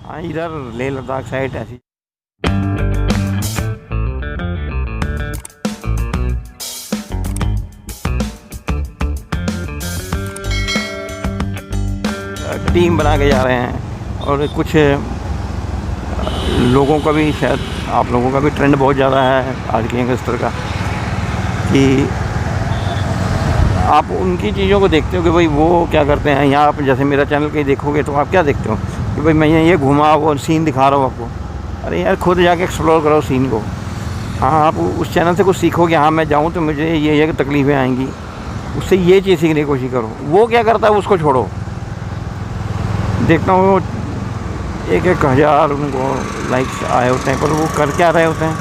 हाँ, इधर लेह लद्दाख साइड ऐसी टीम बना के जा रहे हैं। और कुछ लोगों का भी, शायद आप लोगों का भी ट्रेंड बहुत ज़्यादा है आज के यंगस्टर का, कि आप उनकी चीज़ों को देखते हो कि भाई वो क्या करते हैं। यहाँ आप जैसे मेरा चैनल कहीं देखोगे तो आप क्या देखते हो कि भाई मैं ये घुमा वो सीन दिखा रहा हूँ आपको। अरे यार, खुद जाके एक्सप्लोर करो सीन को। हाँ, आप उस चैनल से कुछ सीखोगे। हाँ, मैं जाऊँ तो मुझे ये तकलीफ़ें आएंगी, उससे ये चीज़ सीखने की कोशिश करो। वो क्या करता है उसको छोड़ो। देखता हूँ 1,000 उनको लाइक्स आए होते हैं, पर वो कर क्या रहे होते हैं।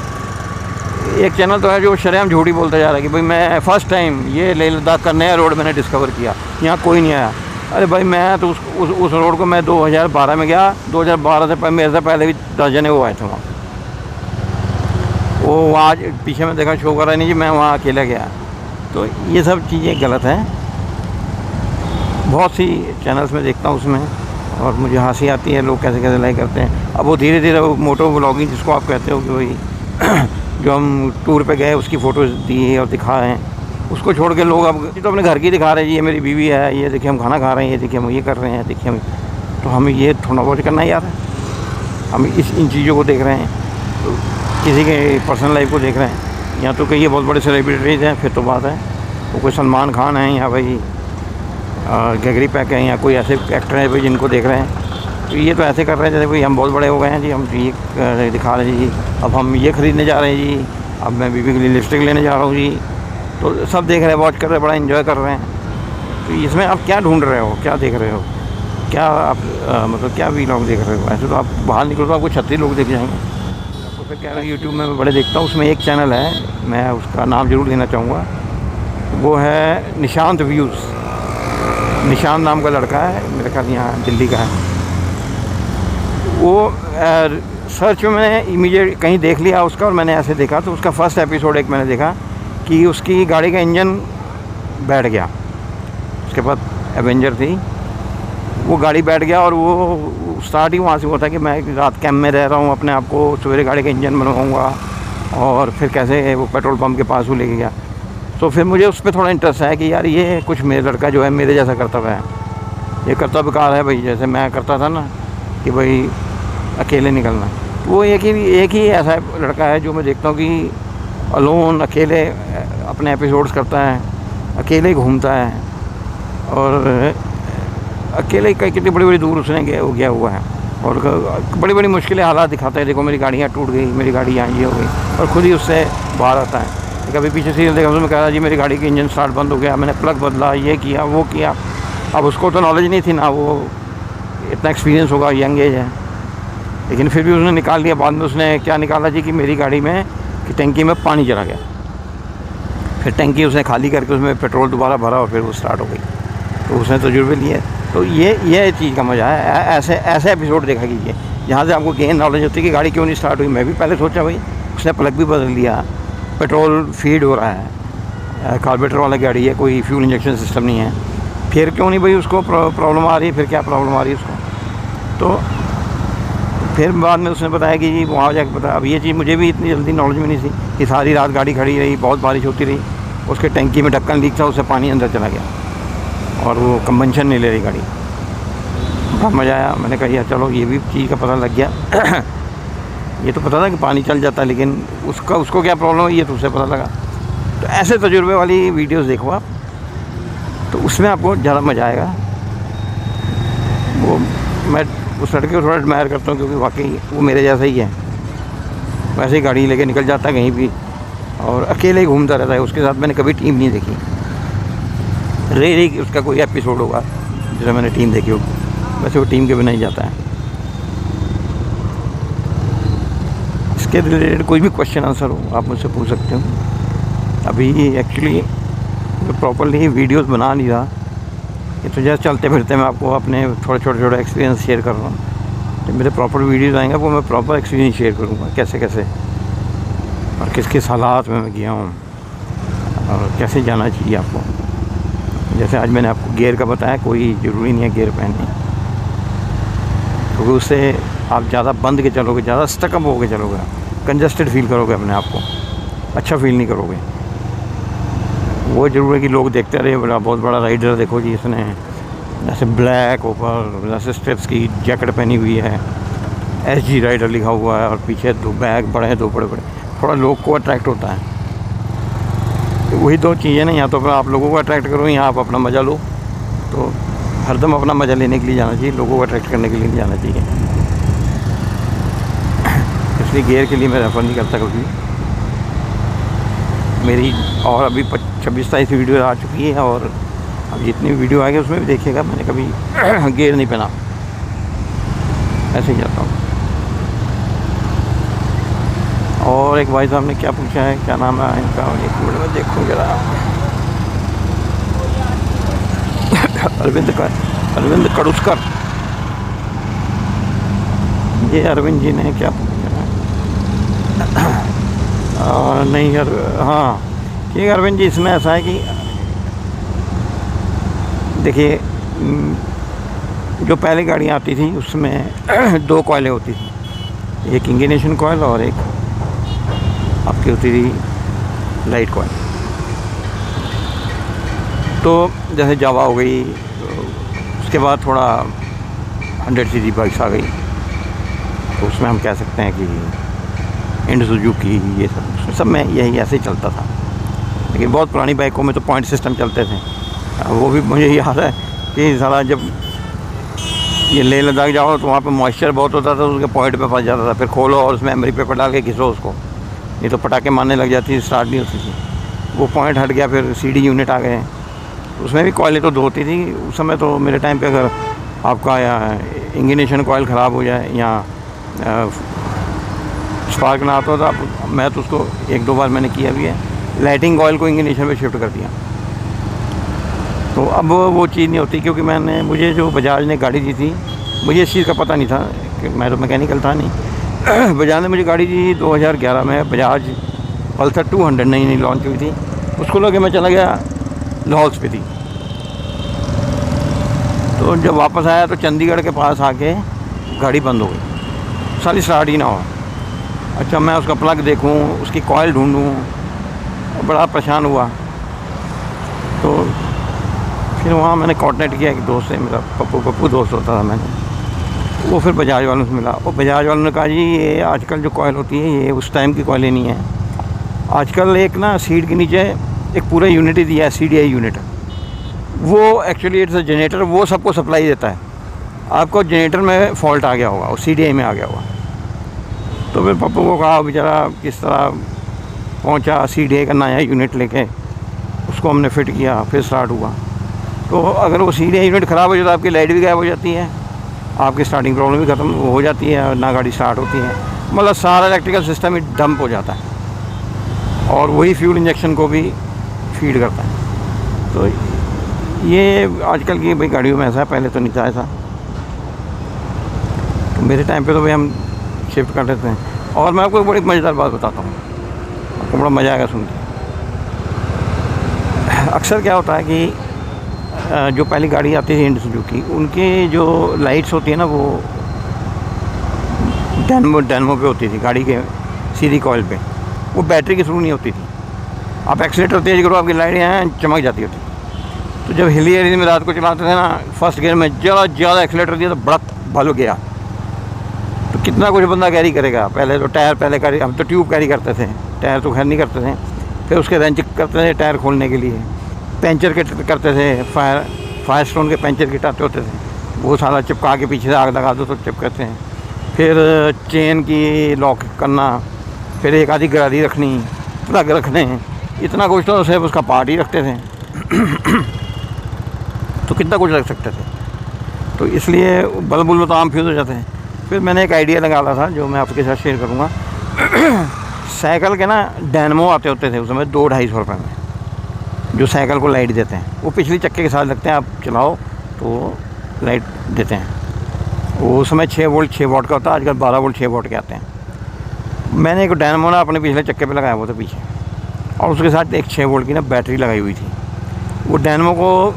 एक चैनल तो है जो शरेआम झूठी बोलता जा रहा है कि भाई मैं फ़र्स्ट टाइम ये लेह लद्दाख का नया रोड मैंने डिस्कवर किया, यहाँ कोई नहीं आया। अरे भाई, मैं तो उस रोड को मैं 2012 में गया। 2012 से पहले, मेरे से पहले भी 10 जने वो आए थे वहाँ। वो आज पीछे में देखा शो कर रहा नहीं जी, मैं वहाँ अकेला गया। तो ये सब चीज़ें गलत हैं। बहुत सी चैनल्स में देखता हूँ उसमें, और मुझे हंसी आती है लोग कैसे कैसे लाइक करते हैं। अब वो धीरे धीरे वो मोटो व्लॉगिंग जिसको आप कहते हो कि भाई जो हम टूर पे गए उसकी फ़ोटोज़ दी और दिखाए हैं, उसको छोड़ के लोग अब तो अपने घर की दिखा रहे हैं। ये मेरी बीवी है, ये देखिए हम खाना खा रहे हैं, ये देखिए हम ये कर रहे हैं, देखिए हम। तो हमें ये थोड़ा बहुत करना ही यार है। हम इन चीज़ों को देख रहे हैं, तो किसी के पर्सनल लाइफ को देख रहे हैं। या तो कहीं ये बहुत बड़े सेलिब्रिटीज़ हैं, फिर तो बात है। वो कोई सलमान खान है या भाई गैगरी पैक है, या कोई ऐसे एक्टर है भाई जिनको देख रहे हैं। तो ये तो ऐसे कर रहे हैं जैसे भाई हम बहुत बड़े हो गए हैं जी, हम ये दिखा रहे हैं जी, अब हम ये ख़रीदने जा रहे हैं जी, अब मैं बीबी के लिए लिपस्टिक लेने जा रहा हूँ जी। तो सब देख रहे हैं, वॉच कर रहे हैं, बड़ा एंजॉय कर रहे हैं। तो इसमें आप क्या ढूंढ रहे हो, क्या देख रहे हो, क्या आप मतलब क्या वीलॉग देख रहे हो। ऐसे तो आप बाहर निकलो तो आपको 36 लोग दिख जाएंगे। आपको फिर क्या यूट्यूब में मैं बड़े देखता हूँ, उसमें एक चैनल है, मैं उसका नाम ज़रूर लेना चाहूँगा। वो है निशांत व्यूज़। निशांत नाम का लड़का है, मेरे ख्याल यहाँ दिल्ली का है। वो सर्च में मैंने इमीडिएट कहीं देख लिया उसका, और मैंने ऐसे देखा तो उसका फर्स्ट एपिसोड एक मैंने देखा कि उसकी गाड़ी का इंजन बैठ गया। उसके पास एवेंजर थी, वो गाड़ी बैठ गया, और वो स्टार्ट ही वहाँ से हुआ था कि मैं रात कैंप में रह रहा हूँ, अपने आप को सवेरे गाड़ी का इंजन बनवाऊँगा। और फिर कैसे वो पेट्रोल पम्प के पास वो लेके गया। तो फिर मुझे उस पर थोड़ा इंटरेस्ट है कि यार ये कुछ मेरा लड़का जो है मेरे जैसा कर्तव्य है, ये कर्तव्यकार है भाई, जैसे मैं करता था ना कि भाई अकेले निकलना। तो वो एक ही ऐसा लड़का है जो मैं देखता हूँ कि अलोन अकेले अपने एपिसोड्स करता है, अकेले घूमता है, और अकेले कितनी बड़ी बड़ी दूर उसने गया हुआ है, और बड़ी बड़ी मुश्किलें हालात दिखाता है। देखो मेरी गाड़ी यहाँ टूट गई, मेरी गाड़ी यहाँ ये हो गई, और ख़ुद ही उससे बाहर आता है। कभी पीछे सीरियल देखा उसमें कह रहा जी मेरी गाड़ी का इंजन स्टार्ट बंद हो गया, मैंने प्लग बदला, ये किया वो किया। अब उसको तो नॉलेज नहीं थी ना, वो इतना एक्सपीरियंस होगा, यंग एज है, लेकिन फिर भी उसने निकाल लिया। बाद में उसने क्या निकाला जी कि मेरी गाड़ी में कि टंकी में पानी चला गया। फिर टंकी उसने खाली करके उसमें पेट्रोल दोबारा भरा, और फिर वो स्टार्ट हो गई। तो उसने तजुर्बे लिए। तो ये चीज़ का मज़ा है। ऐसे एपिसोड देखा कीजिए जहाँ से आपको गेन नॉलेज होती है कि गाड़ी क्यों नहीं स्टार्ट हुई। मैं भी पहले सोचा भाई उसने प्लग भी बदल लिया, पेट्रोल फीड हो रहा है, कार्बोरेटर वाला गाड़ी है, कोई फ्यूल इंजेक्शन सिस्टम नहीं है, फिर क्यों नहीं भाई उसको प्रॉब्लम आ रही है, फिर क्या प्रॉब्लम आ रही है उसको। तो फिर बाद में उसने बताया कि जी वहाँ जाकर पता। अब ये चीज़ मुझे भी इतनी जल्दी नॉलेज में नहीं थी कि सारी रात गाड़ी खड़ी रही, बहुत बारिश होती रही, उसके टंकी में ढक्कन लीक था, उससे पानी अंदर चला गया, और वो कंबंशन नहीं ले रही गाड़ी। बड़ा मज़ा आया। मैंने कहा यार चलो ये भी चीज़ का पता लग गया। ये तो पता था कि पानी चल जाता है, लेकिन उसको क्या प्रॉब्लम है ये तो उससे पता लगा। तो ऐसे तजुर्बे वाली वीडियोस देखो आप, तो उसमें आपको ज़्यादा मज़ा आएगा। वो मैं उस लड़के को थोड़ा एडमायर करता हूँ, क्योंकि वाकई वो मेरे जैसा ही है। वैसे ही गाड़ी लेके निकल जाता है कहीं भी, और अकेले ही घूमता रहता है। उसके साथ मैंने कभी टीम नहीं देखी। रेरी उसका कोई एपिसोड होगा जिसमें मैंने टीम देखी होगी, वैसे वो टीम के बिना ही जाता है। इसके रिलेटेड कोई भी क्वेश्चन आंसर हो आप मुझसे पूछ सकते हो। अभी एक्चुअली प्रॉपरली वीडियोस बना नहीं रहा, ये तो जैसे चलते फिरते मैं आपको अपने थोड़े छोटे एक्सपीरियंस शेयर कर रहा हूँ। जब मेरे प्रॉपर वीडियोस आएंगे वो मैं प्रॉपर एक्सपीरियंस शेयर करूँगा, कैसे कैसे और किस किस हालात में मैं गया हूँ, और कैसे जाना चाहिए आपको। जैसे आज मैंने आपको गियर का बताया, कोई ज़रूरी नहीं है गियर पहनने। क्योंकि उससे आप ज़्यादा बंद के चलोगे, ज़्यादा स्टकअप होके चलोगे, कंजस्टेड फील करोगे अपने आप को, अच्छा फील नहीं करोगे। वो ज़रूर है कि लोग देखते रहे, बड़ा बहुत बड़ा राइडर देखो जी, इसने जैसे ब्लैक ऊपर जैसे स्ट्रिप्स की जैकेट पहनी हुई है, SG राइडर लिखा हुआ है, और पीछे 2 बैग बड़े हैं, 2 बड़े बड़े, थोड़ा लोग को अट्रैक्ट होता है। तो वही 2 चीज़ें ना, या तो फिर आप लोगों को अट्रैक्ट करो या आप अपना मज़ा लो। तो हरदम अपना मज़ा लेने के लिए जाना चाहिए, लोगों को अट्रैक्ट करने के लिए नहीं जाना चाहिए। इसलिए गियर के लिए मैं रेफ़र नहीं करता कभी मेरी। और अभी 26-27 वीडियो आ चुकी है, और अब जितनी वीडियो आएगी उसमें भी देखिएगा, मैंने कभी गियर नहीं पहना, ऐसे ही जाता हूँ। और एक भाई साहब ने क्या पूछा है, क्या नाम है इनका, एक मिनट में देखो जरा। अरविंद कड़ुस्कर, ये अरविंद जी ने क्या पूछा है? नहीं यार, हाँ ठीक है अरविंद जी, इसमें ऐसा है कि देखिए, जो पहले गाड़ी आती थी उसमें 2 कॉइलें होती थी, एक इंगिनेशन कॉइल और एक आपकी होती थी लाइट कॉइल। तो जैसे जावा हो गई, तो उसके बाद थोड़ा 100 सीसी बाइक्स आ गई, तो उसमें हम कह सकते हैं कि इंड सुजुकी, ये सब में यही ऐसे ही चलता था। लेकिन बहुत पुरानी बाइकों में तो पॉइंट सिस्टम चलते थे। वो भी मुझे याद है कि साला जब ये लेह लद्दाख जाओ तो वहाँ पे मॉइस्चर बहुत होता था, तो उसके पॉइंट पे फंस जाता था, फिर खोलो और उसमें मेमोरी पेपर डाल के घिसो उसको, नहीं तो पटाखे मारने लग जाती थी, स्टार्ट नहीं होती थी। वो पॉइंट हट गया, फिर CD यूनिट आ गए, उसमें भी कॉइलें तो 2 होती थी उस समय। तो मेरे टाइम पे अगर आपका या इंगिनेशन कॉइल ख़राब हो जाए या स्पार्क ना आता था, मैं तो उसको 1-2 बार मैंने किया भी है, लाइटिंग कॉइल को इंगिनेशन में शिफ्ट कर दिया। तो अब वो चीज़ नहीं होती, क्योंकि मुझे जो बजाज ने गाड़ी दी थी, मुझे इस चीज़ का पता नहीं था कि मैं तो मैकेनिकल था नहीं। बजाज ने मुझे गाड़ी दी 2011 में, बजाज पल्सर 200 नई लॉन्च हुई थी। उसको लेके मैं चला गया लाहौल स्पीति। तो जब वापस आया तो चंडीगढ़ के पास आके गाड़ी बंद हो गई, सारी स्टार्ट ही ना हो। अच्छा, मैं उसका प्लग देखूं, उसकी कॉइल ढूंढूं, बड़ा परेशान हुआ। तो फिर वहाँ मैंने कॉन्टैक्ट किया एक दोस्त से, मेरा पप्पू दोस्त होता था, मैंने वो फिर बजाज वालों से मिला। वो बजाज वालों ने कहा जी ये आजकल जो कॉइल होती है ये उस टाइम की कॉइलें नहीं है, आजकल एक ना सीट के नीचे एक पूरा यूनिट ही दिया है, CDI यूनिट। वो एक्चुअली इट्स अ जनरेटर, वो सबको सप्लाई देता है। आपको जनरेटर में फॉल्ट आ गया होगा और CDI में आ गया होगा। तो फिर पप्पू को कहा, बेचारा किस तरह पहुंचा CDI का नया यूनिट लेके, उसको हमने फिट किया, फिर स्टार्ट हुआ। तो अगर वो CDI यूनिट ख़राब हो जाए तो आपकी लाइट भी गायब हो जाती है, आपकी स्टार्टिंग प्रॉब्लम भी ख़त्म हो जाती है, ना गाड़ी स्टार्ट होती है, मतलब सारा इलेक्ट्रिकल सिस्टम ही डंप हो जाता है, और वही फ्यूल इंजेक्शन को भी फीड करता है। तो ये आजकल की भाई गाड़ियों में ऐसा है, पहले तो नहीं था ऐसा। तो मेरे टाइम पे तो भाई हम शिफ्ट कर देते हैं। और मैं आपको एक बड़ी मज़ेदार बात बताता हूँ, आपको बड़ा मज़ा आएगा सुन के। अक्सर क्या होता है कि जो पहली गाड़ी आती थी इंड सुजुकी, उनकी जो लाइट्स होती है ना, वो डायनमो पे होती थी गाड़ी के सीधी कॉइल पे, वो बैटरी के थ्रू नहीं होती थी। आप एक्सीलेटर तेज़ करो, आपकी लाइटें हैं चमक जाती होती। तो जब हिली एरिया में रात को चलाते थे ना, फर्स्ट गियर में ज़्यादा एक्सीलेटर दिया तो बड़क भलो गया, तो कितना कुछ बंदा कैरी करेगा। पहले तो टायर कैरी, हम तो ट्यूब कैरी करते थे, टायर तो खैर नहीं करते थे। फिर उसके रेंच करते थे टायर खोलने के लिए, पंचर किट करते थे, फायर स्टोन के पंचर किट आते होते थे, वो सारा चिपका के पीछे से आग लगा दो तो चिपकते हैं। फिर चेन की लॉक करना, फिर एक आधी गरारी रखनी, प्लग रखने, इतना कुछ तो सिर्फ उसका पार्ट ही रखते थे। तो कितना कुछ रख सकते थे, तो इसलिए बल्ब तो आम फ्यूज़ हो जाते हैं। फिर मैंने एक आइडिया लगा था जो मैं आपके साथ शेयर करूँगा। साइकिल के ना डायनमो आते होते थे उस समय 200-250 रुपये में, जो साइकिल को लाइट देते हैं। वो पिछली चक्के के साथ लगते हैं, आप चलाओ तो लाइट देते हैं। वो उस समय 6 वोल्ट 6 वाट का होता है, आजकल 12 वोल्ट 6 वाट के आते हैं। मैंने एक डायनमो ना अपने पिछले चक्के पे लगाया हुआ था पीछे, और उसके साथ एक 6 वोल्ट की ना बैटरी लगाई हुई थी। वो डायनमो को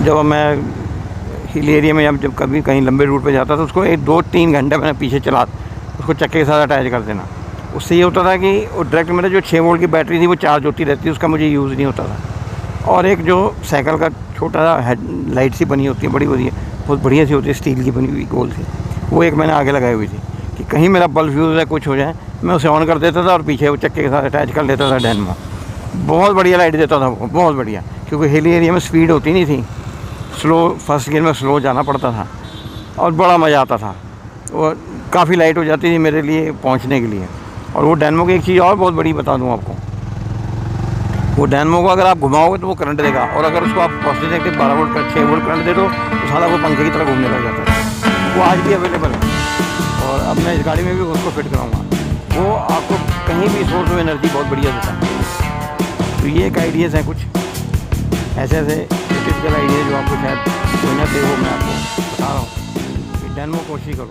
जब मैं हिल एरिया में जब कभी कहीं लंबे रूट पे जाता था उसको 2-3 घंटे मैंने पीछे चला उसको चक्के के साथ अटैच कर देना। उससे ये होता था कि वो डायरेक्ट मेरा जो 6 वोल्ट की बैटरी थी वो चार्ज होती रहती, उसका मुझे यूज़ नहीं होता था। और एक जो साइकिल का छोटा सा हेड लाइट सी बनी होती है, बड़ी बढ़िया, बहुत बढ़िया सी होती है, स्टील की बनी हुई गोल सी, वो एक मैंने आगे लगाई हुई थी कि कहीं मेरा बल्ब फ्यूज़ है कुछ हो जाए, मैं उसे ऑन कर देता था और पीछे वो चक्के के साथ अटैच कर लेता था डायनेमो। बहुत बढ़िया लाइट देता था वो, बहुत बढ़िया, क्योंकि हिली एरिया में स्पीड होती नहीं थी, स्लो, फर्स्ट गियर में स्लो जाना पड़ता था और बड़ा मज़ा आता था। और काफ़ी लाइट हो जाती थी मेरे लिए पहुंचने के लिए। और वो डायनेमो की एक चीज़ और बहुत बड़ी बता दूं आपको, वो डायनेमो को अगर आप घुमाओगे तो वो करंट देगा, और अगर उसको आप पॉजिटिव नेगेटिव 12 वोल्ट का 6 वोल्ट करंट दे दो तो सारा वो पंखे की तरह घूमने लग जाता है। वो आज भी अवेलेबल है और अब मैं इस गाड़ी में भी उसको फिट कराऊँगा। वो आपको कहीं भी सोर्स ऑफ एनर्जी बहुत बढ़िया देता है। तो ये एक आइडियाज़ हैं, कुछ ऐसे टिपिकल आइडिया जो आपको शायद कोई ना दे, वो मैं आपको बता रहा हूँ कि डायनेमो कोशिश करो।